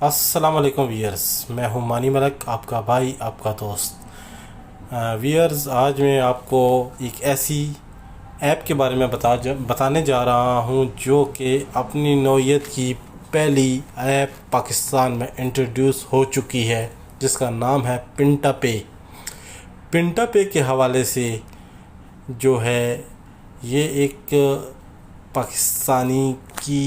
अस्सलाम वालेकुम वीयर्स, मैं हूं मानी मलक, आपका भाई, आपका दोस्त। वीयर्स, आज मैं आपको एक ऐसी ऐप के बारे में बताने जा रहा हूं जो कि अपनी नौइयत की पहली ऐप पाकिस्तान में इंट्रोड्यूस हो चुकी है, जिसका नाम है पिंटा पे। पिंटा पे के हवाले से जो है ये एक पाकिस्तानी की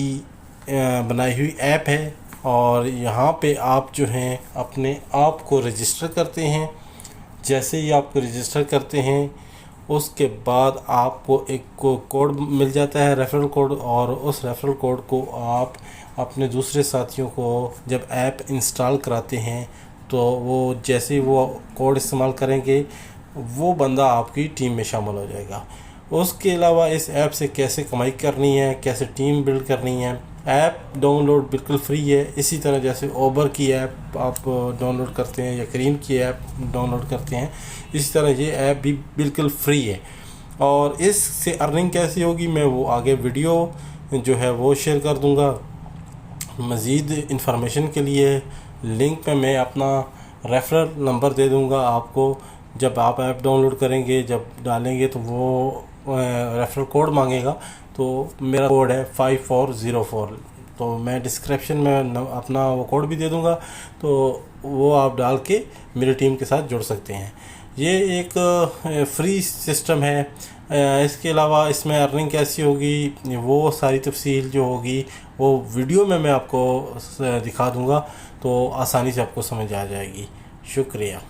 बनाई हुई ऐप है, और यहाँ पे आप जो हैं अपने आप को रजिस्टर करते हैं। जैसे ही आपको रजिस्टर करते हैं उसके बाद आपको एक कोड मिल जाता है, रेफरल कोड, और उस रेफरल कोड को आप अपने दूसरे साथियों को जब ऐप इंस्टॉल कराते हैं तो वो जैसे ही वो कोड इस्तेमाल करेंगे वो बंदा आपकी टीम में शामिल हो जाएगा। उसके अलावा इस ऐप से कैसे कमाई करनी है, कैसे टीम बिल्ड करनी है, ऐप डाउनलोड बिल्कुल फ्री है। इसी तरह जैसे ओबर की ऐप आप डाउनलोड करते हैं या करीम की ऐप डाउनलोड करते हैं, इसी तरह ये ऐप भी बिल्कुल फ्री है। और इससे अर्निंग कैसी होगी मैं वो आगे वीडियो जो है वो शेयर कर दूंगा। मज़ीद इंफॉर्मेशन के लिए लिंक में मैं अपना रेफरल नंबर दे दूंगा आपको। जब आप ऐप डाउनलोड करेंगे, जब डालेंगे तो वो रेफरल कोड मांगेगा, तो मेरा कोड है 5404। तो मैं डिस्क्रिप्शन में अपना वो कोड भी दे दूंगा, तो वो आप डाल के मेरी टीम के साथ जुड़ सकते हैं। ये एक फ्री सिस्टम है। इसके अलावा इसमें अर्निंग कैसी होगी वो सारी तफसील जो होगी वो वीडियो में मैं आपको दिखा दूंगा, तो आसानी से आपको समझ आ जाएगी। शुक्रिया।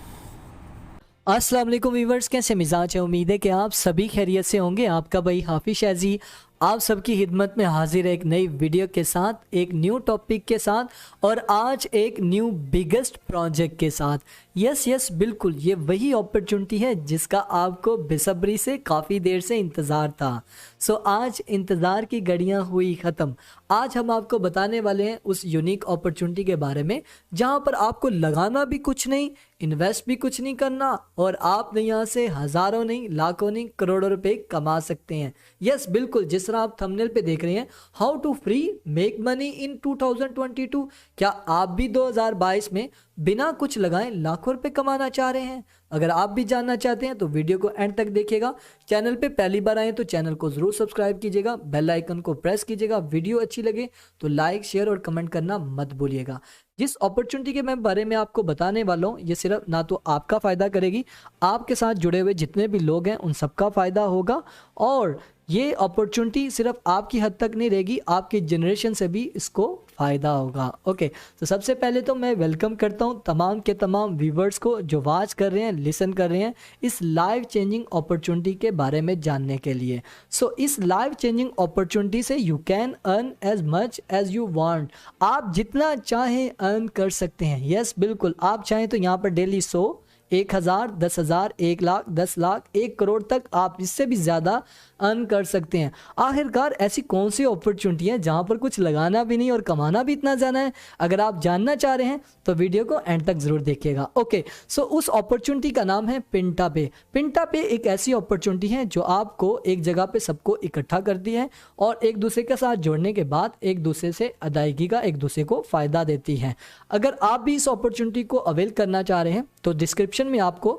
अस्सलाम वालेकुम वीवर्स, कैसे मिजाज है? उम्मीद है कि आप सभी खैरियत से होंगे। आपका भाई हाफिज शहजी आप सबकी खिदमत में हाजिर है एक नई वीडियो के साथ, एक न्यू टॉपिक के साथ, और आज एक न्यू बिगेस्ट प्रोजेक्ट के साथ। यस बिल्कुल, ये वही अपॉर्चुनिटी है जिसका आपको बेसब्री से काफ़ी देर से इंतज़ार था। सो आज इंतज़ार की घड़ियां हुई ख़त्म। आज हम आपको बताने वाले हैं उस यूनिक अपॉर्चुनिटी के बारे में जहां पर आपको लगाना भी कुछ नहीं, इन्वेस्ट भी कुछ नहीं करना, और आप यहाँ से हज़ारों नहीं, लाखों नहीं, करोड़ों रुपए कमा सकते हैं। यस बिल्कुल, जिस तरह आप थंबनेल पे देख रहे हैं, how to free make money in 2022। क्या आप भी 2022 में बिना कुछ लगाए लाखों रुपए कमाना चाह रहे हैं? अगर आप भी जानना चाहते हैं तो वीडियो को एंड तक देखिएगा। चैनल पे पहली बार आए तो चैनल को जरूर सब्सक्राइब कीजिएगा, बेल आइकन को प्रेस कीजिएगा। वीडियो अच्छी लगे तो लाइक, शेयर और कमेंट करना मत भूलिएगा। जिस अपॉर्चुनिटी के मैं बारे में आपको बताने वाला हूँ, ये सिर्फ ना तो आपका फ़ायदा करेगी, आपके साथ जुड़े हुए जितने भी लोग हैं उन सबका फ़ायदा होगा। और ये अपॉर्चुनिटी सिर्फ आपकी हद तक नहीं रहेगी, आपकी जनरेशन से भी इसको फ़ायदा होगा। ओके, तो सबसे पहले तो मैं वेलकम करता हूँ तमाम के तमाम व्यूवर्स को जो वॉच कर रहे हैं, लिसन कर रहे हैं इस लाइव चेंजिंग अपॉर्चुनिटी के बारे में जानने के लिए। सो इस लाइव चेंजिंग अपॉर्चुनिटी से you can earn as much as you want. आप जितना चाहें अर्न कर सकते हैं। यस बिल्कुल, आप चाहें तो यहाँ पर डेली 100, 1000, 10,000, 1,00,000, 10,00,000, 1 करोड़ तक आप इससे भी ज़्यादा अर्न कर सकते हैं। आखिरकार ऐसी कौन सी अपॉर्चुनिटी है जहां पर कुछ लगाना भी नहीं और कमाना भी इतना ज़्यादा है? अगर आप जानना चाह रहे हैं तो वीडियो को एंड तक ज़रूर देखिएगा। ओके, सो उस अपॉर्चुनिटी का नाम है पिंटा पे। पिंटा पे एक ऐसी अपॉर्चुनिटी है जो आपको एक जगह पे सबको इकट्ठा करती है और एक दूसरे के साथ जोड़ने के बाद एक दूसरे से अदायगी का एक दूसरे को फ़ायदा देती है। अगर आप भी इस अपॉर्चुनिटी को अवेल करना चाह रहे हैं तो डिस्क्रिप्शन में आपको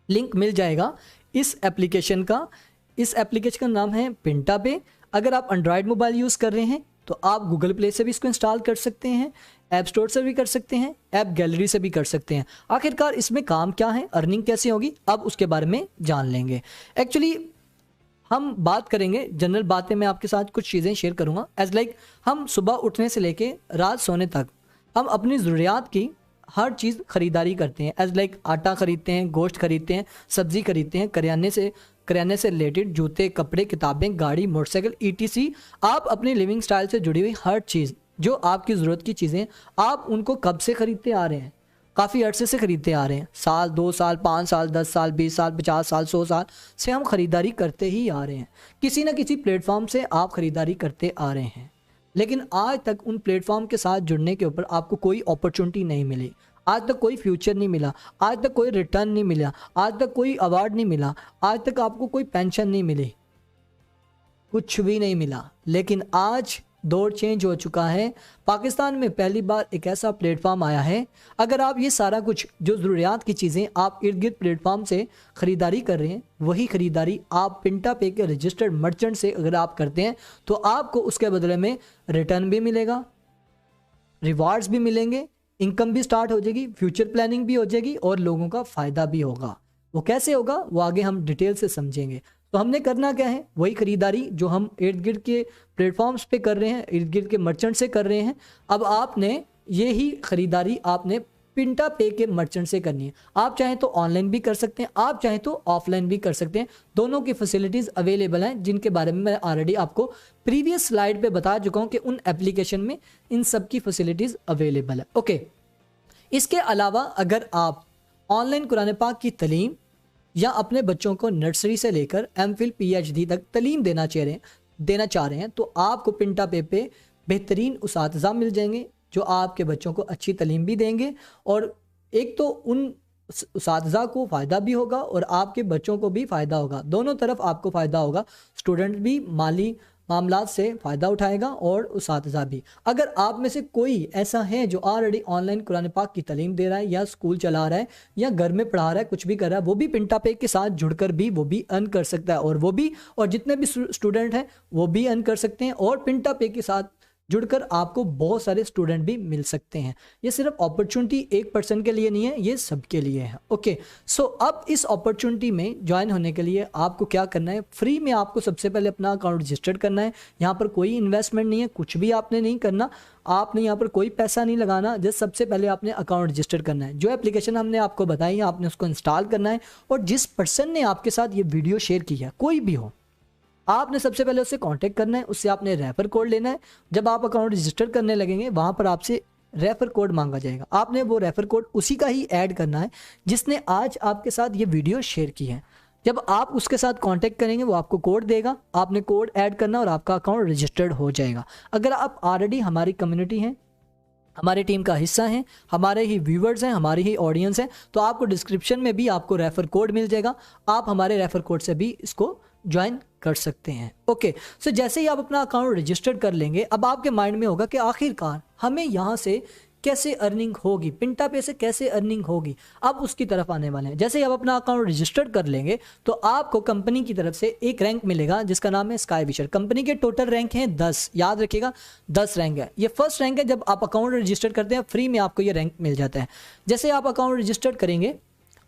लिंक मिल जाएगा इस एप्लीकेशन का। इस एप्लीकेशन का नाम है पिंटा पे। अगर आप एंड्रॉयड मोबाइल यूज़ कर रहे हैं तो आप गूगल प्ले से भी इसको इंस्टॉल कर सकते हैं, ऐप स्टोर से भी कर सकते हैं, ऐप गैलरी से भी कर सकते हैं। आखिरकार इसमें काम क्या है, अर्निंग कैसे होगी, अब उसके बारे में जान लेंगे। एक्चुअली हम बात करेंगे जनरल बातें, मैं आपके साथ कुछ चीज़ें शेयर करूँगा। एज लाइक हम सुबह उठने से लेके रात सोने तक हम अपनी ज़रूरियात की हर चीज़ ख़रीदारी करते हैं। एज लाइक आटा ख़रीदते हैं, गोश्त ख़रीदते हैं, सब्ज़ी ख़रीदते हैं, करियाने से रिलेटेड जूते, कपड़े, किताबें, गाड़ी, मोटरसाइकिल, ईटीसी। आप अपनी लिविंग स्टाइल से जुड़ी हुई हर चीज़ जो आपकी ज़रूरत की चीज़ें, आप उनको कब से ख़रीदते आ रहे हैं? काफ़ी अर्से से ख़रीदते आ रहे हैं। साल, 2 साल, 5 साल, 10 साल, 20 साल, 50 साल, 100 साल से हम ख़रीदारी करते ही आ रहे हैं। किसी न किसी प्लेटफॉर्म से आप ख़रीदारी करते आ रहे हैं, लेकिन आज तक उन प्लेटफॉर्म के साथ जुड़ने के ऊपर आपको कोई अपॉर्चुनिटी नहीं मिली। आज तक कोई फ्यूचर नहीं मिला, आज तक कोई रिटर्न नहीं मिला, आज तक कोई अवार्ड नहीं मिला, आज तक आपको कोई पेंशन नहीं मिली, कुछ भी नहीं मिला। लेकिन आज दौर चेंज हो चुका है। पाकिस्तान में पहली बार एक ऐसा प्लेटफॉर्म आया है, अगर आप ये सारा कुछ जो ज़रूरियात की चीज़ें आप इर्द गिर्द प्लेटफॉर्म से ख़रीदारी कर रहे हैं, वही ख़रीदारी आप पिंटा पे के रजिस्टर्ड मर्चेंट से अगर आप करते हैं तो आपको उसके बदले में रिटर्न भी मिलेगा, रिवार्ड्स भी मिलेंगे, इनकम भी स्टार्ट हो जाएगी, फ्यूचर प्लानिंग भी हो जाएगी और लोगों का फ़ायदा भी होगा। वो कैसे होगा वो आगे हम डिटेल से समझेंगे। तो हमने करना क्या है, वही खरीदारी जो हम इर्द गिर्द के प्लेटफॉर्म्स पे कर रहे हैं, इर्द गिर्द के मर्चेंट से कर रहे हैं, अब आपने ये ही खरीदारी आपने पिंटा पे के मर्चेंट से करनी है। आप चाहें तो ऑनलाइन भी कर सकते हैं, आप चाहें तो ऑफलाइन भी कर सकते हैं। दोनों की फैसिलिटीज़ अवेलेबल हैं, जिनके बारे में मैं ऑलरेडी आपको प्रीवियस स्लाइड पे बता चुका हूं कि उन एप्लीकेशन में इन सब की फैसिलिटीज़ अवेलेबल है। ओके, इसके अलावा अगर आप ऑनलाइन कुरान पाक की तलीम या अपने बच्चों को नर्सरी से लेकर एमफिल PhD तक तलीम देना चाह रहे हैं तो आपको पिंटा पे बेहतरीन उसातिज़ा मिल जाएंगे जो आपके बच्चों को अच्छी तलीम भी देंगे, और एक तो उन उसातिज़ा को फ़ायदा भी होगा और आपके बच्चों को भी फ़ायदा होगा, दोनों तरफ आपको फ़ायदा होगा। स्टूडेंट भी माली मामलात से फ़ायदा उठाएगा और उसातिज़ा भी। अगर आप में से कोई ऐसा है जो ऑलरेडी ऑनलाइन कुरान पाक की तलीम दे रहा है या स्कूल चला रहा है या घर में पढ़ा रहा है, कुछ भी कर रहा है, वो भी पिंटा पे के साथ जुड़कर भी वो भी अर्न कर सकता है, और जितने भी स्टूडेंट हैं वो भी अर्न कर सकते हैं, और पिंटा पे के साथ जुड़कर आपको बहुत सारे स्टूडेंट भी मिल सकते हैं। ये सिर्फ अपॉर्चुनिटी एक पर्सन के लिए नहीं है, ये सबके लिए है। ओके, सो अब इस अपॉर्चुनिटी में ज्वाइन होने के लिए आपको क्या करना है, फ्री में आपको सबसे पहले अपना अकाउंट रजिस्टर्ड करना है। यहाँ पर कोई इन्वेस्टमेंट नहीं है, कुछ भी आपने नहीं करना, आपने यहाँ पर कोई पैसा नहीं लगाना। जस्ट सबसे पहले आपने अकाउंट रजिस्टर करना है। जो एप्लीकेशन हमने आपको बताई है आपने उसको इंस्टॉल करना है, और जिस पर्सन ने आपके साथ ये वीडियो शेयर की है, कोई भी हो, आपने सबसे पहले उससे कांटेक्ट करना है, उससे आपने रेफर कोड लेना है। जब आप अकाउंट रजिस्टर करने लगेंगे वहां पर आपसे रेफर कोड मांगा जाएगा, आपने वो रेफर कोड उसी का ही ऐड करना है जिसने आज आपके साथ ये वीडियो शेयर की है। जब आप उसके साथ कांटेक्ट करेंगे वो आपको कोड देगा, आपने कोड ऐड करना और आपका अकाउंट रजिस्टर्ड हो जाएगा। अगर आप ऑलरेडी हमारी कम्युनिटी हैं, हमारी टीम का हिस्सा हैं, हमारे ही व्यूवर्स हैं, हमारी ही ऑडियंस हैं, तो आपको डिस्क्रिप्शन में भी आपको रेफर कोड मिल जाएगा, आप हमारे रेफर कोड से भी इसको ज्वाइन कर सकते हैं। ओके, सो जैसे ही आप अपना अकाउंट रजिस्टर्ड कर लेंगे, अब आपके माइंड में होगा कि आखिरकार हमें यहाँ से कैसे अर्निंग होगी, पिंटा पे से कैसे अर्निंग होगी। अब उसकी तरफ आने वाले हैं। जैसे ही आप अपना अकाउंट रजिस्टर्ड कर लेंगे तो आपको कंपनी की तरफ से एक रैंक मिलेगा जिसका नाम है स्काई विशर। कंपनी के टोटल रैंक हैं 10, याद रखिएगा 10 रैंक है। ये फर्स्ट रैंक है, जब आप अकाउंट रजिस्टर करते हैं फ्री में आपको ये रैंक मिल जाता है। जैसे आप अकाउंट रजिस्टर्ड करेंगे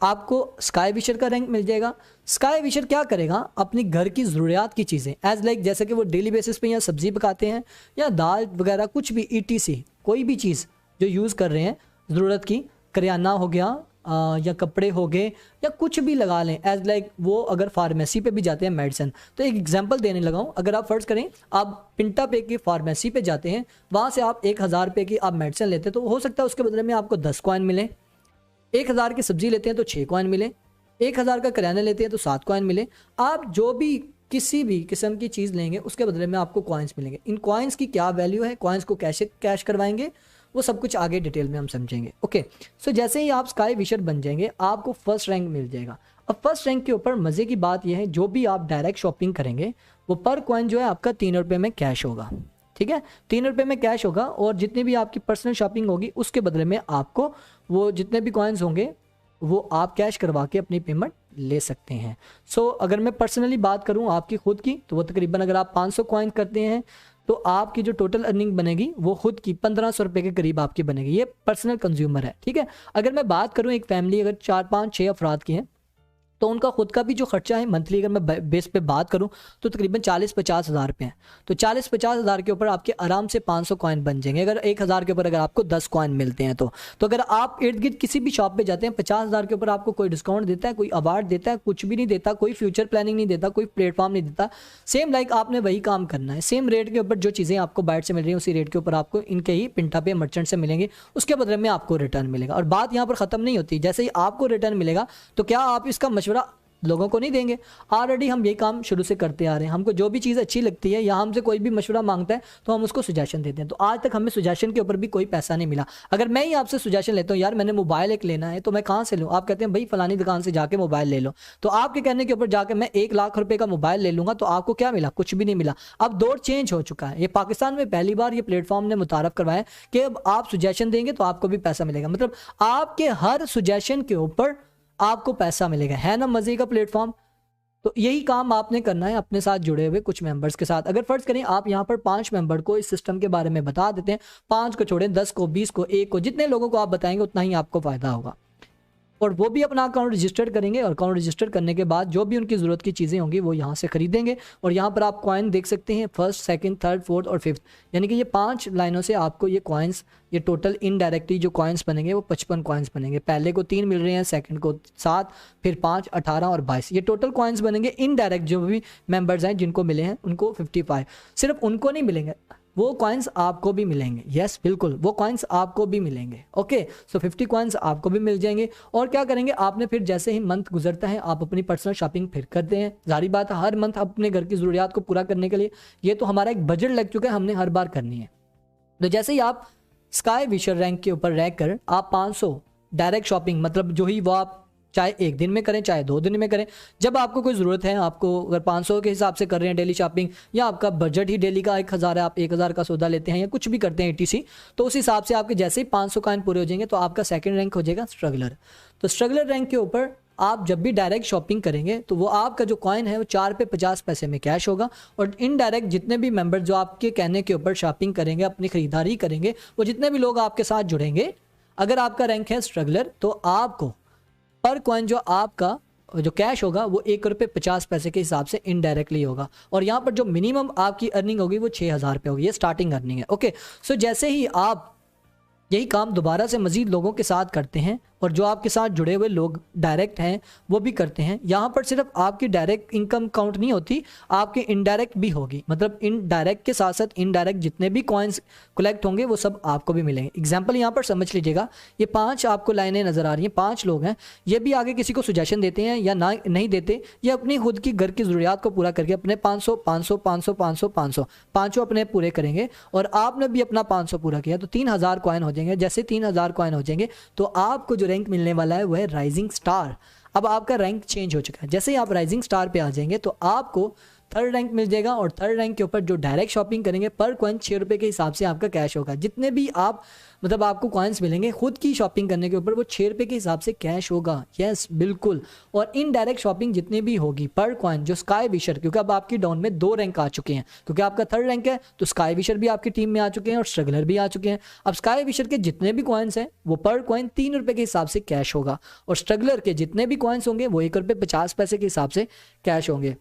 आपको स्काई विशर का रैंक मिल जाएगा। स्काई विशर क्या करेगा, अपनी घर की ज़रूरियात की चीज़ें एज लाइक जैसे कि वो डेली बेसिस पे या सब्जी पकाते हैं या दाल वगैरह कुछ भी ETC कोई भी चीज़ जो यूज़ कर रहे हैं ज़रूरत की, करियाना हो गया या कपड़े हो गए या कुछ भी लगा लें, एज लाइक वो अगर फार्मेसी पे भी जाते हैं मेडिसिन। तो एक एग्जांपल देने लगा हूँ, अगर आप फ़र्ज़ करें आप पिंटा पे की फार्मेसी पे जाते हैं, वहाँ से आप 1000 रुपये की आप मेडिसिन लेते हैं तो हो सकता है उसके बदले में आपको 10 कॉइन मिले। 1000 की सब्जी लेते हैं तो 6 कॉइन मिले, 1000 का किराना लेते हैं तो 7 कॉइन मिले। आप जो भी किसी भी किस्म की चीज़ लेंगे उसके बदले में आपको कॉइन्स मिलेंगे। इन कॉइन्स की क्या वैल्यू है, कॉइन्स को कैसे कैश करवाएंगे, वो सब कुछ आगे डिटेल में हम समझेंगे। ओके, सो जैसे ही आप स्काई विशर बन जाएंगे आपको फर्स्ट रैंक मिल जाएगा। अब फर्स्ट रैंक के ऊपर मज़े की बात यह है, जो भी आप डायरेक्ट शॉपिंग करेंगे वो पर कॉइन जो है आपका 3 रुपये में कैश होगा। ठीक है, 3 रुपये में कैश होगा, और जितनी भी आपकी पर्सनल शॉपिंग होगी उसके बदले में आपको वो जितने भी कॉइन्स होंगे वो आप कैश करवा के अपनी पेमेंट ले सकते हैं। सो अगर मैं पर्सनली बात करूं आपकी खुद की, तो वो तकरीबन अगर आप 500 कॉइन करते हैं तो आपकी जो टोटल अर्निंग बनेगी वो खुद की 1500 रुपये के करीब आपकी बनेगी। ये पर्सनल कंज्यूमर है। ठीक है, अगर मैं बात करूं एक फैमिली अगर 4, 5, 6 अफराद की है तो उनका खुद का भी जो खर्चा है मंथली अगर मैं बेस पे बात करूं तो तकरीबन 40-50 हज़ार रुपये हैं। तो 40-50 हज़ार के ऊपर आपके आराम से 500 कॉइन बन जाएंगे। अगर 1000 के ऊपर अगर आपको 10 कॉइन मिलते हैं तो अगर आप इर्द गिर्द किसी भी शॉप पे जाते हैं 50 हज़ार के ऊपर आपको कोई डिस्काउंट देता है, कोई अवार्ड देता है, कुछ भी नहीं देता, कोई फ्यूचर प्लानिंग नहीं देता, कोई प्लेटफॉर्म नहीं देता। सेम लाइक आपने वही काम करना है, सेम रेट के ऊपर जो चीज़ें आपको बाहर से मिल रही हैं उसी रेट के ऊपर आपको इनके ही पिंटा पे मर्चेंट से मिलेंगे, उसके बदले में आपको रिटर्न मिलेगा। और बात यहाँ पर ख़त्म नहीं होती, जैसे ही आपको रिटर्न मिलेगा तो क्या आप इसका मशवरा लोगों को नहीं देंगे। ऑलरेडी हम ये काम शुरू से करते आ रहे हैं, हमको जो भी चीज़ अच्छी लगती है या हमसे कोई भी मशवरा मांगता है तो हम उसको सुजेशन देते हैं। तो आज तक हमें सुजेशन के ऊपर भी कोई पैसा नहीं मिला। अगर मैं ही आपसे सुजेशन लेता हूँ, यार मैंने मोबाइल एक लेना है तो मैं कहाँ से लूँ, आप कहते हैं भाई फलानी दुकान से जाके मोबाइल ले लो, तो आपके कहने के ऊपर जाकर मैं 1 लाख रुपए का मोबाइल ले लूँगा, तो आपको क्या मिला, कुछ भी नहीं मिला। अब दौर चेंज हो चुका है। ये पाकिस्तान में पहली बार ये प्लेटफॉर्म ने मुतारफ करवाया कि अब आप सुजेशन देंगे तो आपको भी पैसा मिलेगा, मतलब आपके हर सुजेशन के ऊपर आपको पैसा मिलेगा। है ना मजे का प्लेटफॉर्म। तो यही काम आपने करना है अपने साथ जुड़े हुए कुछ मेंबर्स के साथ। अगर फर्ज करें आप यहाँ पर 5 मेंबर को इस सिस्टम के बारे में बता देते हैं, 5 को छोड़ें, 10 को, 20 को, 1 को, जितने लोगों को आप बताएंगे उतना ही आपको फायदा होगा। और वो भी अपना अकाउंट रजिस्टर करेंगे और अकाउंट रजिस्टर करने के बाद जो भी उनकी ज़रूरत की चीज़ें होंगी वो यहाँ से खरीदेंगे। और यहाँ पर आप कॉइन देख सकते हैं, फर्स्ट, सेकंड, थर्ड, फोर्थ और फिफ्थ, यानी कि ये 5 लाइनों से आपको ये कॉइन्स, ये टोटल इनडायरेक्टली जो कॉइन्स बनेंगे वो 55 कॉइन्स बनेंगे। पहले को 3 मिल रहे हैं, सेकंड को 7, फिर 5, 18 और 22, ये टोटल कॉइन्स बनेंगे। इनडायरेक्ट जो भी मेंबर्स हैं जिनको मिले हैं उनको 55, सिर्फ उनको नहीं मिलेंगे, वो कॉइन्स आपको भी मिलेंगे। यस बिल्कुल, वो कॉइन्स आपको भी मिलेंगे। ओके, सो 50 कॉइन्स आपको भी मिल जाएंगे। और क्या करेंगे आपने, फिर जैसे ही मंथ गुजरता है आप अपनी पर्सनल शॉपिंग फिर करते हैं। जारी बात है, हर मंथ अपने घर की ज़रूरियात को पूरा करने के लिए ये तो हमारा एक बजट लग चुका है, हमने हर बार करनी है। तो जैसे ही आप स्काई विशर रैंक के ऊपर रैंक कर आप 500 डायरेक्ट शॉपिंग, मतलब जो ही वो आप चाहे 1 दिन में करें चाहे 2 दिन में करें, जब आपको कोई ज़रूरत है, आपको अगर 500 के हिसाब से कर रहे हैं डेली शॉपिंग, या आपका बजट ही डेली का 1000 है, आप 1000 का सौदा लेते हैं या कुछ भी करते हैं ETC, तो उस हिसाब से आपके जैसे ही 500 कॉइन पूरे हो जाएंगे तो आपका सेकंड रैंक हो जाएगा स्ट्रगलर। तो स्ट्रगलर रैंक के ऊपर आप जब भी डायरेक्ट शॉपिंग करेंगे तो वो आपका जो कॉइन है वो 4 पे 50 पैसे में कैश होगा। और इनडायरेक्ट जितने भी मेंबर जो आपके कहने के ऊपर शॉपिंग करेंगे, अपनी खरीदारी करेंगे, वो जितने भी लोग आपके साथ जुड़ेंगे, अगर आपका रैंक है स्ट्रगलर तो आपको पर कॉइन जो आपका जो कैश होगा वो 1 रुपये 50 पैसे के हिसाब से इनडायरेक्टली होगा। और यहाँ पर जो मिनिमम आपकी अर्निंग होगी वो 6000 रुपये होगी, ये स्टार्टिंग अर्निंग है। ओके, सो जैसे ही आप यही काम दोबारा से मजीद लोगों के साथ करते हैं और जो आपके साथ जुड़े हुए लोग डायरेक्ट हैं वो भी करते हैं, यहाँ पर सिर्फ आपकी डायरेक्ट इनकम काउंट नहीं होती, आपके इनडायरेक्ट भी होगी। मतलब इनडायरेक्ट के साथ साथ इनडायरेक्ट जितने भी कॉइन्स कलेक्ट होंगे वो सब आपको भी मिलेंगे। एग्जाम्पल यहाँ पर समझ लीजिएगा, ये 5 आपको लाइनें नज़र आ रही हैं, 5 लोग हैं, ये भी आगे किसी को सुजेशन देते हैं या ना नहीं देते, ये अपनी खुद की घर की ज़रूरियात को पूरा करके अपने 500 500 500 500 500 पाँचों अपने पूरे करेंगे। और आपने भी अपना 500 पूरा किया तो 3000 कॉइन हो जाएंगे। जैसे 3000 कॉइन हो जाएंगे तो आपको जो रैंक मिलने वाला है वो है राइजिंग स्टार। अब आपका रैंक चेंज हो चुका है, जैसे ही आप राइजिंग स्टार पे आ जाएंगे तो आपको 3rd रैंक मिल जाएगा। और 3rd रैंक के ऊपर जो डायरेक्ट शॉपिंग करेंगे पर कॉइन 6 रुपये के हिसाब से आपका कैश होगा। जितने भी आप मतलब आपको कॉइन्स मिलेंगे खुद की शॉपिंग करने के ऊपर वो 6 रुपये के हिसाब से कैश होगा। यस बिल्कुल। और इनडायरेक्ट शॉपिंग जितनी भी होगी पर कॉइन जो स्काई विशर, क्योंकि अब आपकी डाउन में 2 रैंक आ चुके हैं, क्योंकि आपका 3rd रैंक है तो स्काई विशर भी आपकी टीम में आ चुके हैं और स्ट्रगलर भी आ चुके हैं। अब स्काई विशर के जितने भी कॉइन्स हैं वो पर कॉइन 3 रुपये के हिसाब से कैश होगा और स्ट्रगलर के जितने भी कॉइन्स होंगे वो 1 रुपये 50 पैसे के हिसाब से कैश होंगे।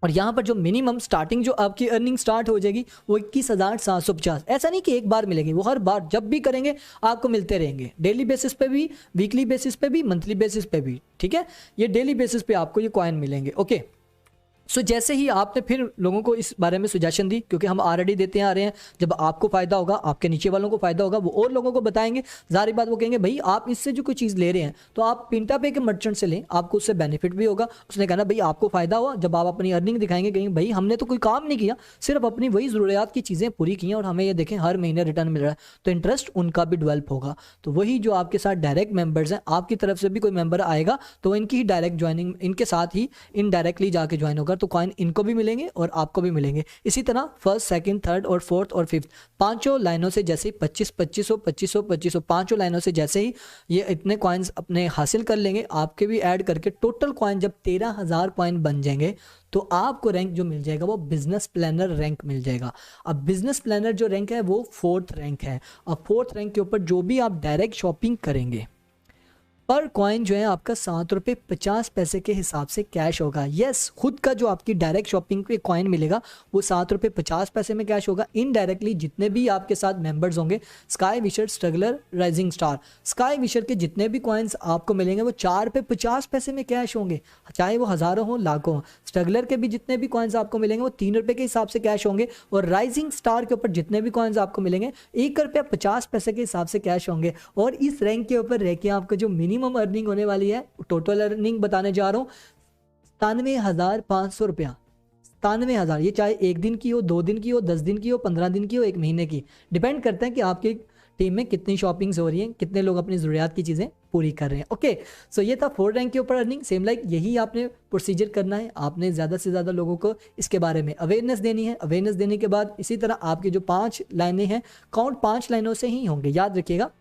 और यहाँ पर जो मिनिमम स्टार्टिंग जो आपकी अर्निंग स्टार्ट हो जाएगी वो 21,750। ऐसा नहीं कि एक बार मिलेगी, वो हर बार जब भी करेंगे आपको मिलते रहेंगे, डेली बेसिस पे भी, वीकली बेसिस पे भी, मंथली बेसिस पे भी। ठीक है, ये डेली बेसिस पे आपको ये कॉइन मिलेंगे। ओके, सो जैसे ही आपने फिर लोगों को इस बारे में सुजेशन दी, क्योंकि हम ऑलरेडी देते आ रहे हैं, जब आपको फ़ायदा होगा आपके नीचे वालों को फ़ायदा होगा, वो और लोगों को बताएंगे। जारी बात वो कहेंगे भाई आप इससे जो कोई चीज़ ले रहे हैं तो आप पिंटा पे के मर्चेंट से लें, आपको उससे बेनिफिट भी होगा। उसने कहना भाई आपको फ़ायदा हुआ, जब आप अपनी अर्निंग दिखाएंगे कहेंगे भाई हमने तो कोई काम नहीं किया, सिर्फ अपनी वही ज़रूरियात की चीज़ें पूरी की हैं और हमें ये देखें हर महीने रिटर्न मिल रहा है, तो इंटरेस्ट उनका भी डेवलप होगा। तो वही जो आपके साथ डायरेक्ट मेंबर्स हैं, आपकी तरफ से भी कोई मेंबर आएगा तो इनकी ही डायरेक्ट ज्वाइनिंग, इनके साथ ही इनडायरेक्टली जाके ज्वाइन होगा, तो कॉइन इनको भी मिलेंगे और आपको भी मिलेंगे। इसी तरह 1st, 2nd, 3rd और 4th और 5th पांचों लाइनों से जैसे ही 2500 पांचों लाइनों से जैसे ही ये इतने कॉइन्स अपने हासिल कर लेंगे, आपके भी ऐड करके टोटल कॉइन जब 13,000 कॉइन बन जाएंगे तो आपको रैंक जो मिल जाएगा वो बिजनेस प्लानर रैंक मिल जाएगा। अब बिजनेस प्लानर जो रैंक है वो 4th रैंक है। अब 4th रैंक के ऊपर जो भी आप डायरेक्ट शॉपिंग करेंगे पर कॉइन जो है आपका 7 रुपये 50 पैसे के हिसाब से कैश होगा। यस, खुद का जो आपकी डायरेक्ट शॉपिंग पे कॉइन मिलेगा वो 7 रुपये 50 पैसे में कैश होगा। इनडायरेक्टली जितने भी आपके साथ मेंबर्स होंगे, sky विशर, struggler, rising star, sky विशर के जितने भी कॉइन्स आपको मिलेंगे वो 4 रुपये 50 पैसे में कैश होंगे, चाहे वो हज़ारों हों लाखों हों। स्ट्रगलर के भी जितने भी कॉइन्स आपको मिलेंगे वो 3 रुपये के हिसाब से कैश होंगे। और राइजिंग स्टार के ऊपर जितने भी कॉइन्स आपको मिलेंगे 1 रुपया 50 पैसे के हिसाब से कैश होंगे। और इस रैंक के ऊपर रह के आपका जो मिनिमम अर्निंग होने वाली है, टोटल अर्निंग बताने जा रहा हूँ, ₹97,500। 97,000, ये चाहे 1 दिन की हो, 2 दिन की हो, 10 दिन की हो, 15 दिन की हो, 1 महीने की, डिपेंड करता है कि आपकी टीम में कितनी शॉपिंग्स हो रही हैं, कितने लोग अपनी ज़रूरियात की चीज़ें पूरी कर रहे हैं। ओके, सो ये था 4 रैंक के ऊपर अर्निंग। सेम लाइक यही आपने प्रोसीजर करना है, आपने ज़्यादा से ज़्यादा लोगों को इसके बारे में अवेयरनेस देनी है। अवेयरनेस देने के बाद इसी तरह आपकी जो 5 लाइनें हैं, काउंट 5 लाइनों से ही होंगे, याद रखिएगा।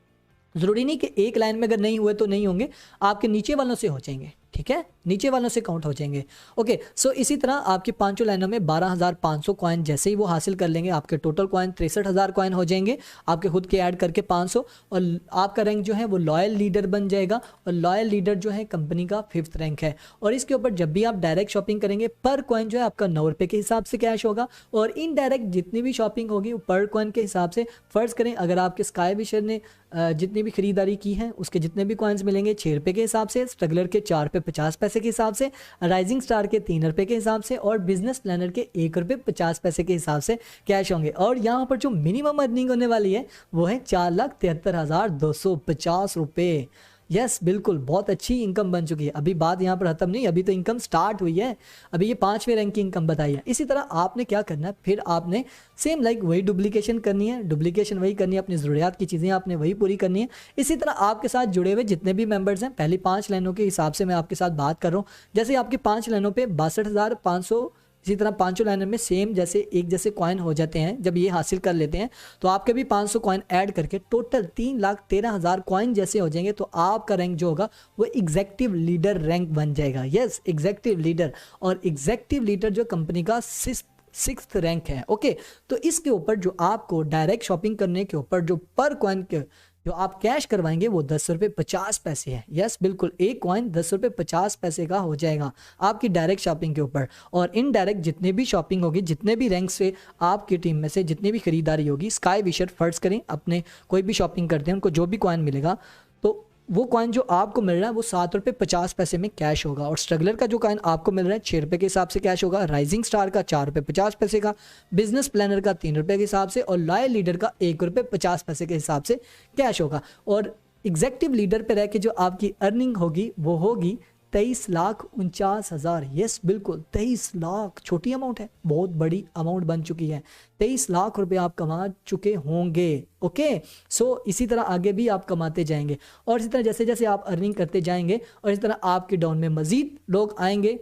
ज़रूरी नहीं कि एक लाइन में अगर नहीं हुए तो नहीं होंगे, आपके नीचे वालों से हो जाएंगे, ठीक है, नीचे वालों से काउंट हो जाएंगे। ओके, सो इसी तरह आपकी 5 लाइनों में 12,500 कॉइन जैसे ही वो हासिल कर लेंगे, आपके टोटल कॉइन 63,000 कॉइन हो जाएंगे, आपके खुद के ऐड करके 500, और आपका रैंक जो है वो लॉयल लीडर बन जाएगा। और लॉयल लीडर जो है कंपनी का 5th रैंक है। और इसके ऊपर जब भी आप डायरेक्ट शॉपिंग करेंगे, पर कॉइन जो है आपका 9 रुपये के हिसाब से कैश होगा, और इनडायरेक्ट जितनी भी शॉपिंग होगी वो पर कॉइन के हिसाब से। फ़र्ज़ करें अगर आपके स्काई विशर ने जितनी भी खरीदारी की है उसके जितने भी कॉइन्स मिलेंगे 6 रुपये के हिसाब से, स्ट्रगलर के 4 रुपये 50 पैसे के हिसाब से, राइजिंग स्टार के 3 रुपये के हिसाब से, और बिजनेस प्लानर के 1 रुपये 50 पैसे के हिसाब से कैश होंगे। और यहाँ पर जो मिनिमम अर्निंग होने वाली है वो है 4,73,250 रुपये। यस, बिल्कुल, बहुत अच्छी इनकम बन चुकी है। अभी बात यहाँ पर खत्म नहीं, अभी तो इनकम स्टार्ट हुई है। अभी ये 5वें रैंक की इनकम बताई है। इसी तरह आपने क्या करना है, फिर आपने सेम लाइक वही डुप्लीकेशन करनी है, डुप्लीकेशन वही करनी है, अपनी ज़रूरियात की चीज़ें आपने वही पूरी करनी है। इसी तरह आपके साथ जुड़े हुए जितने भी मेंबर्स हैं, पहली 5 लाइनों के हिसाब से मैं आपके साथ बात कर रहा हूँ। जैसे आपकी 5 लाइनों पर 62,500, इसी तरह 5 लाइनों में सेम जैसे एक जैसे कॉइन हो जाते हैं, जब ये हासिल कर लेते हैं तो आपके भी 500 कॉइन ऐड करके टोटल 3,13,000 कॉइन जैसे हो जाएंगे, तो आपका रैंक जो होगा वो एग्जेक्टिव लीडर रैंक बन जाएगा। यस, एग्जेक्टिव लीडर, और एग्जेक्टिव लीडर जो कंपनी का 6th रैंक है। ओके, तो इसके ऊपर जो आपको डायरेक्ट शॉपिंग करने के ऊपर जो पर कॉइन के जो आप कैश करवाएंगे वो 10 रुपये 50 पैसे है। यस, बिल्कुल, एक कॉइन 10 रुपये 50 पैसे का हो जाएगा आपकी डायरेक्ट शॉपिंग के ऊपर। और इनडायरेक्ट जितने भी शॉपिंग होगी, जितने भी रैंक से आपकी टीम में से जितनी भी खरीदारी होगी, स्काई विशर फर्ज करें अपने कोई भी शॉपिंग करते हैं उनको जो भी कॉइन मिलेगा, तो वो कॉइन जो आपको मिल रहा है वो 7 रुपये 50 पैसे में कैश होगा। और स्ट्रगलर का जो कॉइन आपको मिल रहा है 6 रुपये के हिसाब से कैश होगा, राइजिंग स्टार का 4 रुपये 50 पैसे का, बिजनेस प्लानर का 3 रुपये के हिसाब से, और लॉयल लीडर का 1 रुपये 50 पैसे के हिसाब से कैश होगा। और एग्जेक्टिव लीडर पे रह के जो आपकी अर्निंग होगी वो होगी 23,49,000। यस, बिल्कुल, 23 लाख, छोटी अमाउंट है, बहुत बड़ी अमाउंट बन चुकी है। 23 लाख रुपए आप कमा चुके होंगे। ओके, सो इसी तरह आगे भी आप कमाते जाएंगे, और इसी तरह जैसे जैसे आप अर्निंग करते जाएंगे और इस तरह आपके डाउन में मजीद लोग आएंगे,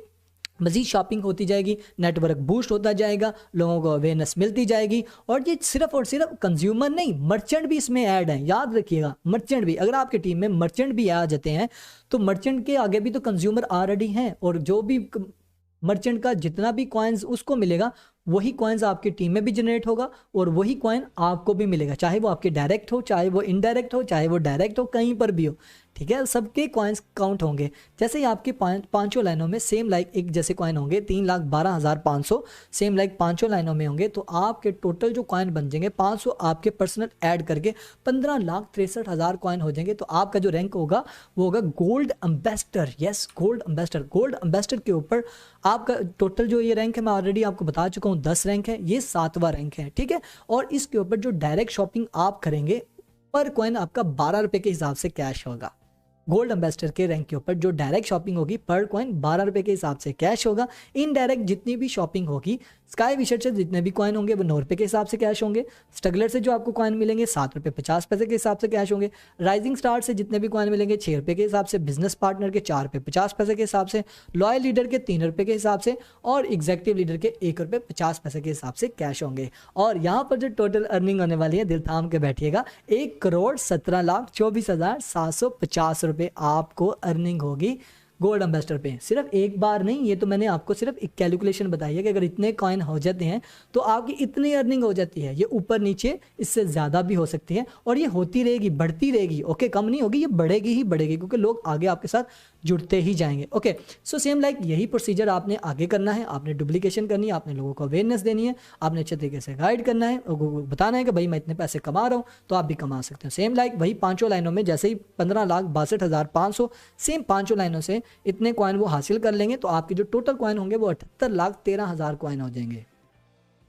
मजीद शॉपिंग होती जाएगी, नेटवर्क बूस्ट होता जाएगा, लोगों को अवेयरनेस मिलती जाएगी। और ये सिर्फ और सिर्फ कंज्यूमर नहीं, मर्चेंट भी इसमें ऐड हैं, याद रखिएगा, मर्चेंट भी। अगर आपकी टीम में मर्चेंट भी आ जाते हैं तो मर्चेंट के आगे भी तो कंज्यूमर ऑलरेडी हैं, और जो भी मर्चेंट का जितना भी कॉइन्स उसको मिलेगा वही कॉइन्स आपकी टीम में भी जनरेट होगा, और वही कॉइन आपको भी मिलेगा, चाहे वो आपके डायरेक्ट हो, चाहे वो इनडायरेक्ट हो, चाहे वो डायरेक्ट हो, कहीं पर भी हो। ठीक है, सबके कॉइन्स काउंट होंगे। जैसे ही आपके 5 लाइनों में सेम लाइक एक जैसे कॉइन होंगे 3,12,500, सेम लाइक 5 लाइनों में होंगे, तो आपके टोटल जो कॉइन बन जाएंगे 500 आपके पर्सनल ऐड करके 15,63,000 कॉइन हो जाएंगे। तो आपका जो रैंक होगा वो होगा gold ambassador. Yes, gold ambassador. Gold ambassador के ऊपर आपका टोटल जो ये रैंक है मैं ऑलरेडी आपको बता चुका हूँ, 10 रैंक है, ये 7वां रैंक है। ठीक है, और इसके ऊपर जो डायरेक्ट शॉपिंग आप करेंगे पर कॉइन आपका 12 रुपये के हिसाब से कैश होगा। गोल्ड एम्बेसडर के रैंक के ऊपर जो डायरेक्ट शॉपिंग होगी पर कॉइन 12 रुपये के हिसाब से कैश होगा। इनडायरेक्ट जितनी भी शॉपिंग होगी, स्काई विशर से जितने भी कॉइन होंगे वो 9 रुपये के हिसाब से कैश होंगे। स्ट्रगलर से जो आपको कॉइन मिलेंगे 7 रुपये 50 पैसे के हिसाब से कैश होंगे। राइजिंग स्टार से जितने भी कॉइन मिलेंगे 6 रुपये के हिसाब से, बिजनेस पार्टनर के 4 रुपये 50 पैसे के हिसाब से, लॉयल लीडर के 3 रुपये के हिसाब से, और एग्जेक्टिव लीडर के 1 रुपये 50 पैसे के हिसाब से कैश होंगे। और यहाँ पर जो टोटल अर्निंग होने वाली है, दिल थाम के बैठिएगा, 1,17,24,750 रुपये आपको अर्निंग होगी गोल्ड एम्बेसडर पे। सिर्फ एक बार नहीं, ये तो मैंने आपको सिर्फ एक कैलकुलेशन बताई है कि अगर इतने कॉइन हो जाते हैं तो आपकी इतनी अर्निंग हो जाती है। ये ऊपर नीचे इससे ज़्यादा भी हो सकती है, और ये होती रहेगी, बढ़ती रहेगी। ओके, कम नहीं होगी, ये बढ़ेगी ही बढ़ेगी, क्योंकि लोग आगे आपके साथ जुड़ते ही जाएंगे। ओके, सो सेम लाइक यही प्रोसीजर आपने आगे करना है। आपने डुप्लीकेशन करनी है, आपने लोगों को अवेयरनेस देनी है, आपने अच्छे तरीके से गाइड करना है, लोगों को बताना है कि भाई मैं इतने पैसे कमा रहा हूँ तो आप भी कमा सकते हो। सेम लाइक वही 5 लाइनों में जैसे ही 15,62,500 सेम 5 लाइनों से इतने कॉइन वो हासिल कर लेंगे, तो आपके जो टोटल कॉइन होंगे वो 78,13,000 कॉइन हो जाएंगे।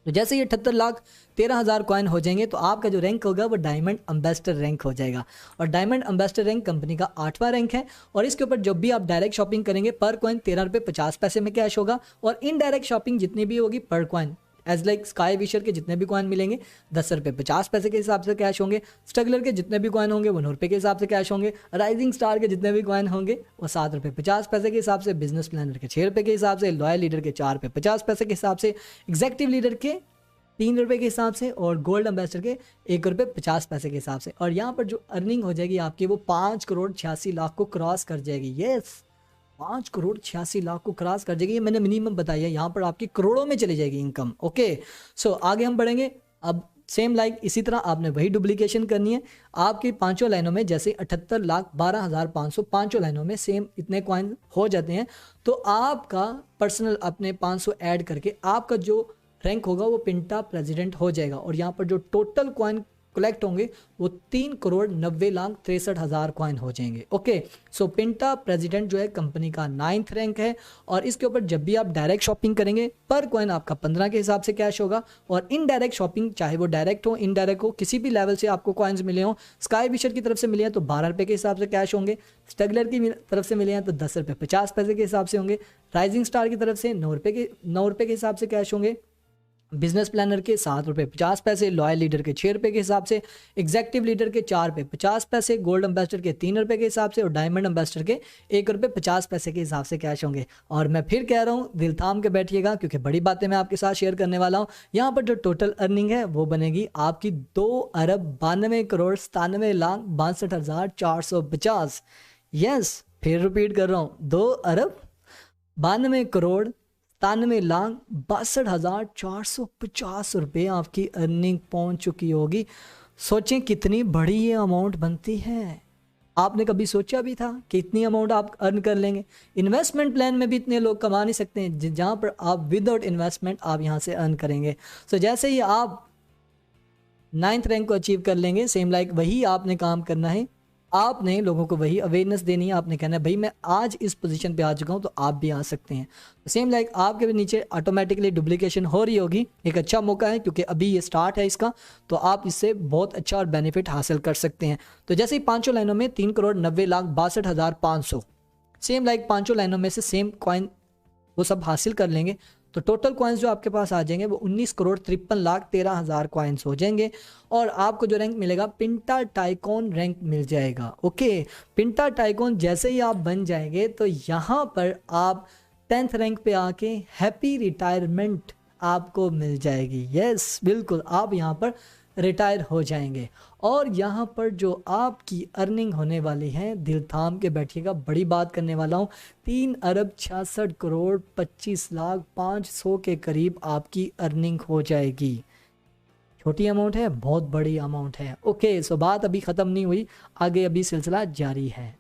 तो जैसे ये 78,13,000 कॉइन हो जाएंगे तो आपका जो रैंक होगा वो डायमंड एम्बेसडर रैंक हो जाएगा। और डायमंड एम्बेसडर रैंक कंपनी का 8वां रैंक है। और इसके ऊपर जब भी आप डायरेक्ट शॉपिंग करेंगे पर कॉइन 13 रुपये 50 पैसे में कैश होगा। और इनडायरेक्ट शॉपिंग जितनी भी होगी पर कॉइन एज लाइक स्काई विशर के जितने भी कॉइन मिलेंगे 10 रुपये 50 पैसे के हिसाब से कैश होंगे। स्ट्रगलर के जितने भी कॉइन होंगे वो 9 रुपये के हिसाब से कैश होंगे। राइजिंग स्टार के जितने भी कॉइन होंगे वो 7 रुपये 50 पैसे के हिसाब से। बिजनेस प्लानर के 6 रुपये के हिसाब से। लॉयल लीडर के 4 रुपये 50 पैसे के हिसाब से। एग्जेक्टिव लीडर के 3 रुपये के हिसाब से। और गोल्ड एम्बेसडर के 1 रुपये 50 पैसे के हिसाब से। और यहाँ पर जो अर्निंग हो जाएगी आपकी वो 5,86,00,000 को क्रॉस कर जाएगी। यस 5,86,00,000 को क्रॉस कर जाएगी। ये मैंने मिनिमम बताया, यहाँ पर आपकी करोड़ों में चली जाएगी इनकम। ओके सो आगे हम बढ़ेंगे। अब सेम लाइक इसी तरह आपने वही डुप्लीकेशन करनी है। आपकी पांचों लाइनों में जैसे 78,12,500 पांचों लाइनों में सेम इतने कॉइन हो जाते हैं तो आपका पर्सनल अपने 500 ऐड करके आपका जो रैंक होगा वो पिंटा प्रेसिडेंट हो जाएगा। और यहाँ पर जो टोटल कॉइन कलेक्ट होंगे वो 3,90,63,000 कॉइन हो जाएंगे। ओके सो पिंटा प्रेसिडेंट जो है कंपनी का 9th रैंक है। और इसके ऊपर जब भी आप डायरेक्ट शॉपिंग करेंगे पर कॉइन आपका 15 के हिसाब से कैश होगा। और इनडायरेक्ट शॉपिंग चाहे वो डायरेक्ट हो इनडायरेक्ट हो किसी भी लेवल से आपको कॉइन्स मिले हो, स्काई विशर की तरफ से मिले हैं तो 12 रुपये के हिसाब से कैश होंगे। स्टगलर की तरफ से मिले हैं तो 10 रुपये 50 पैसे के हिसाब से होंगे। राइजिंग स्टार की तरफ से 9 रुपये के हिसाब से कैश होंगे। बिजनेस प्लानर के 7 रुपये 50 पैसे। लॉयल लीडर के 6 रुपये के हिसाब से। एग्जेक्टिव लीडर के 4 रुपये 50 पैसे। गोल्ड एम्बेसडर के 3 रुपये के हिसाब से। और डायमंड एम्बेसडर के 1 रुपये 50 पैसे के हिसाब से कैश होंगे। और मैं फिर कह रहा हूँ दिल थाम के बैठिएगा क्योंकि बड़ी बातें मैं आपके साथ शेयर करने वाला हूँ। यहाँ पर जो टोटल अर्निंग है वो बनेगी आपकी 2,92,62,62,450। यस फिर रिपीट कर रहा हूँ 2,92,93,62,450 रुपये आपकी अर्निंग पहुंच चुकी होगी। सोचें कितनी बड़ी ये अमाउंट बनती है। आपने कभी सोचा भी था कि इतनी अमाउंट आप अर्न कर लेंगे? इन्वेस्टमेंट प्लान में भी इतने लोग कमा नहीं सकते हैं जहाँ पर आप विदाउट इन्वेस्टमेंट आप यहाँ से अर्न करेंगे। सो जैसे ही आप 9th रैंक को अचीव कर लेंगे सेम लाइक वही आपने काम करना है। आपने लोगों को वही अवेयरनेस देनी है। आपने कहना है भाई मैं आज इस पोजीशन पे आ चुका हूँ तो आप भी आ सकते हैं। सेम लाइक आपके भी नीचे ऑटोमेटिकली डुप्लीकेशन हो रही होगी। एक अच्छा मौका है क्योंकि अभी ये स्टार्ट है इसका तो आप इससे बहुत अच्छा और बेनिफिट हासिल कर सकते हैं। तो जैसे ही पांचों लाइनों में 3,90,62,500 सेम लाइक पांचों लाइनों में से सेम कॉइन वो सब हासिल कर लेंगे तो टोटल कॉइन्स जो आपके पास आ जाएंगे वो 19,53,13,000 कॉइन्स हो जाएंगे। और आपको जो रैंक मिलेगा पिंटा टाइकॉन रैंक मिल जाएगा। ओके पिंटा टाइकॉन जैसे ही आप बन जाएंगे तो यहाँ पर आप 10th रैंक पे आके हैप्पी रिटायरमेंट आपको मिल जाएगी। यस बिल्कुल आप यहाँ पर रिटायर हो जाएंगे। और यहाँ पर जो आपकी अर्निंग होने वाली है दिल थाम के बैठिएगा, बड़ी बात करने वाला हूँ। 3,66,25,05,00 के करीब आपकी अर्निंग हो जाएगी। छोटी अमाउंट है, बहुत बड़ी अमाउंट है। ओके सो बात अभी ख़त्म नहीं हुई, आगे अभी सिलसिला जारी है।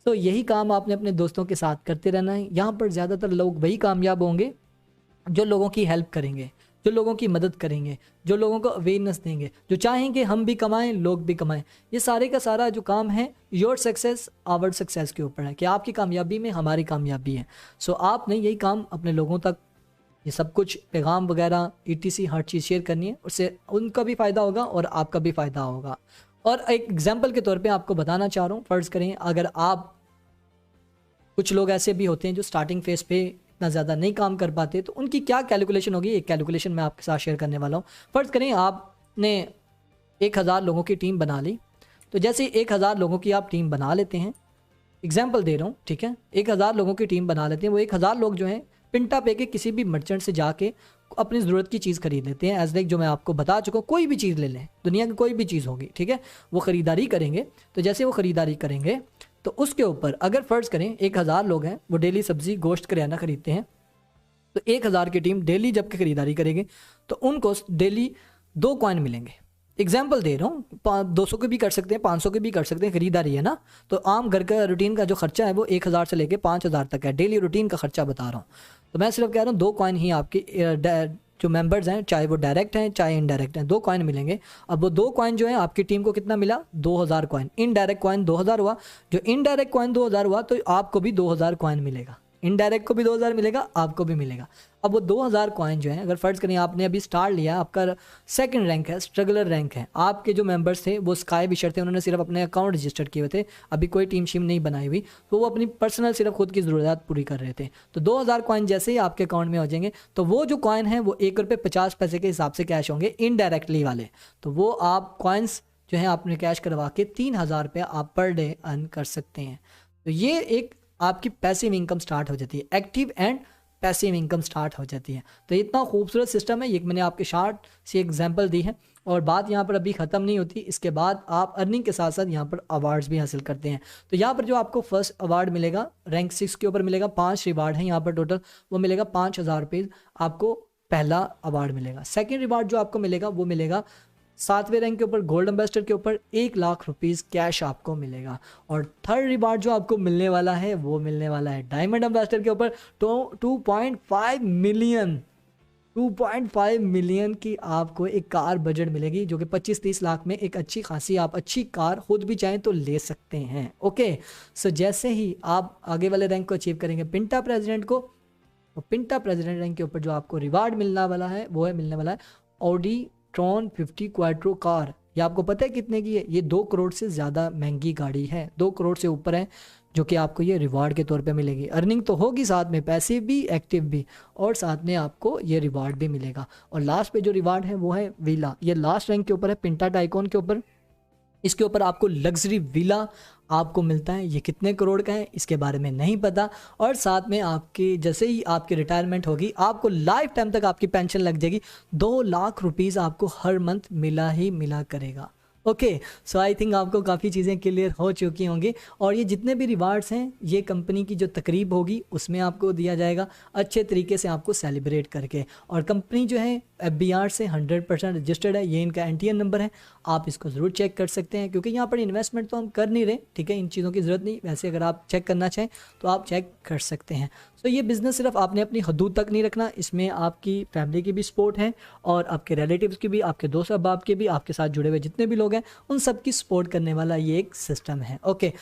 तो यही काम आपने अपने दोस्तों के साथ करते रहना है। यहाँ पर ज़्यादातर लोग वही कामयाब होंगे जो लोगों की हेल्प करेंगे, जो लोगों की मदद करेंगे, जो लोगों को अवेयरनेस देंगे, जो चाहेंगे हम भी कमाएं लोग भी कमाएं। ये सारे का सारा जो काम है योर सक्सेस आवर सक्सेस के ऊपर है कि आपकी कामयाबी में हमारी कामयाबी है। सो आपने यही काम अपने लोगों तक ये सब कुछ पैगाम वगैरह ETC हर चीज़ शेयर करनी है, उससे उनका भी फ़ायदा होगा और आपका भी फ़ायदा होगा। और एक एग्जाम्पल के तौर पे आपको बताना चाह रहा हूँ, फ़र्ज़ करें अगर आप कुछ लोग ऐसे भी होते हैं जो स्टार्टिंग फेज पे इतना ज़्यादा नहीं काम कर पाते तो उनकी क्या कैलकुलेशन होगी, एक कैलकुलेशन मैं आपके साथ शेयर करने वाला हूँ। फ़र्ज़ करें आपने 1,000 लोगों की टीम बना ली, तो जैसे 1,000 लोगों की आप टीम बना लेते हैं, एग्जाम्पल दे रहा हूँ ठीक है, 1,000 लोगों की टीम बना लेते हैं। वो 1,000 लोग जो हैं पिंटा पे के किसी भी मर्चेंट से जाके अपनी ज़रूरत की चीज़ खरीद लेते हैं। एज लाइक जो मैं आपको बता चुका हूँ, कोई भी चीज़ ले लें, दुनिया की कोई भी चीज़ होगी ठीक है, वो ख़रीदारी करेंगे। तो जैसे वो ख़रीदारी करेंगे तो उसके ऊपर अगर फ़र्ज़ करें 1,000 लोग हैं, वो डेली सब्ज़ी गोश्त करियाना ख़रीदते हैं, तो 1,000 की टीम डेली जब की ख़रीदारी करेंगे तो उनको डेली 2 कॉइन मिलेंगे। एग्जाम्पल दे रहा हूँ, 200 के भी कर सकते हैं, 500 के भी कर सकते हैं, खरीदारी है ना। तो आम घर का रूटीन का जो खर्चा है वो 1,000 से लेके 5,000 तक है, डेली रूटीन का खर्चा बता रहा हूँ। तो मैं सिर्फ कह रहा हूँ 2 कॉइन ही आपके जो मेंबर्स हैं, चाहे वो डायरेक्ट हैं चाहे इनडायरेक्ट हैं, 2 कॉइन मिलेंगे। अब वो 2 कॉइन जो है आपकी टीम को कितना मिला, 2,000 कॉइन। इनडायरेक्ट कॉइन 2,000 हुआ, जो इनडायरेक्ट कॉइन 2,000 हुआ तो आपको भी 2,000 कॉइन मिलेगा। इनडायरेक्ट को भी 2000 मिलेगा, आपको भी मिलेगा। अब वो 2000 कॉइन जो है, अगर फर्ज करें आपने अभी स्टार लिया, आपका सेकंड रैंक है, स्ट्रगलर रैंक है, आपके जो मेंबर्स थे वो स्काई विशर थे, उन्होंने सिर्फ अपने अकाउंट रजिस्टर किए हुए थे, अभी कोई टीम शीम नहीं बनाई हुई, तो वो अपनी पर्सनल सिर्फ खुद की ज़रूरत पूरी कर रहे थे। तो 2000 कॉइन जैसे ही आपके अकाउंट में हो जाएंगे तो वो जो कॉइन है वो ₹1.50 के हिसाब से कैश होंगे इनडायरेक्टली वाले। तो वो आप कॉइन्स जो है आपने कैश करवा के 3000 आप पर डे अर्न कर सकते हैं। तो ये एक आपकी पैसिव इनकम स्टार्ट हो जाती है, active and passive income start हो जाती है। तो इतना खूबसूरत सिस्टम है, ये मैंने आपके शार्ट से एग्जांपल दी है और बात यहाँ पर अभी ख़त्म नहीं होती। इसके बाद आप अर्निंग के साथ साथ यहाँ पर अवार्ड्स भी हासिल करते हैं। तो यहाँ पर जो आपको फर्स्ट अवार्ड मिलेगा रैंक 6 के ऊपर मिलेगा, 5 रिवार्ड हैं यहाँ पर टोटल, वो मिलेगा 5000 रुपये आपको पहला अवार्ड मिलेगा। सेकेंड रिवार्ड जो आपको मिलेगा वो मिलेगा 7वें रैंक के ऊपर गोल्ड एम्बेसडर के ऊपर 1 लाख रुपीस कैश आपको मिलेगा। और थर्ड रिवार्ड जो आपको मिलने वाला है वो मिलने वाला है डायमंड एम्बेसडर के ऊपर 2.5 मिलियन की आपको एक कार बजट मिलेगी, जो कि 25-30 लाख में एक अच्छी खासी आप अच्छी कार खुद भी चाहें तो ले सकते हैं। ओके, सो जैसे ही आप आगे वाले रैंक को अचीव करेंगे पिंटा प्रेसिडेंट को, तो पिंटा प्रेसिडेंट रैंक के ऊपर जो आपको रिवार्ड मिलने वाला है वो है मिलने वाला है ऑडी ट्रॉन 50 क्वाट्रो कार। ये आपको पता है कितने की है? ये 2 करोड़ से ज़्यादा महंगी गाड़ी है, 2 करोड़ से ऊपर है, जो कि आपको ये रिवार्ड के तौर पे मिलेगी। अर्निंग तो होगी साथ में, पैसिव भी एक्टिव भी, और साथ में आपको ये रिवार्ड भी मिलेगा। और लास्ट पे जो रिवार्ड है वो है विला, ये लास्ट रैंक के ऊपर है पिंटा टाइकॉन के ऊपर। इसके ऊपर आपको लग्जरी विला आपको मिलता है, ये कितने करोड़ का है इसके बारे में नहीं पता। और साथ में आपकी जैसे ही आपकी रिटायरमेंट होगी आपको लाइफ टाइम तक आपकी पेंशन लग जाएगी, 2 लाख रुपीज़ आपको हर मंथ मिला ही मिला करेगा। ओके, सो आई थिंक आपको काफ़ी चीज़ें क्लियर हो चुकी होंगी। और ये जितने भी रिवार्ड्स हैं ये कंपनी की जो तकरीब होगी उसमें आपको दिया जाएगा अच्छे तरीके से आपको सेलिब्रेट करके। और कंपनी जो है FBR से 100% रजिस्टर्ड है, ये इनका NTN नंबर है, आप इसको ज़रूर चेक कर सकते हैं, क्योंकि यहाँ पर इन्वेस्टमेंट तो हम कर नहीं रहे, ठीक है, इन चीज़ों की ज़रूरत नहीं। वैसे अगर आप चेक करना चाहें तो आप चेक कर सकते हैं। तो ये बिज़नेस सिर्फ आपने अपनी हदूद तक नहीं रखना, इसमें आपकी फैमिली की भी सपोर्ट है और आपके रिलेटिव्स की भी, आपके दोस्त अहबाब के भी, आपके साथ जुड़े हुए जितने भी लोग हैं उन सब की सपोर्ट करने वाला ये एक सिस्टम है। ओके,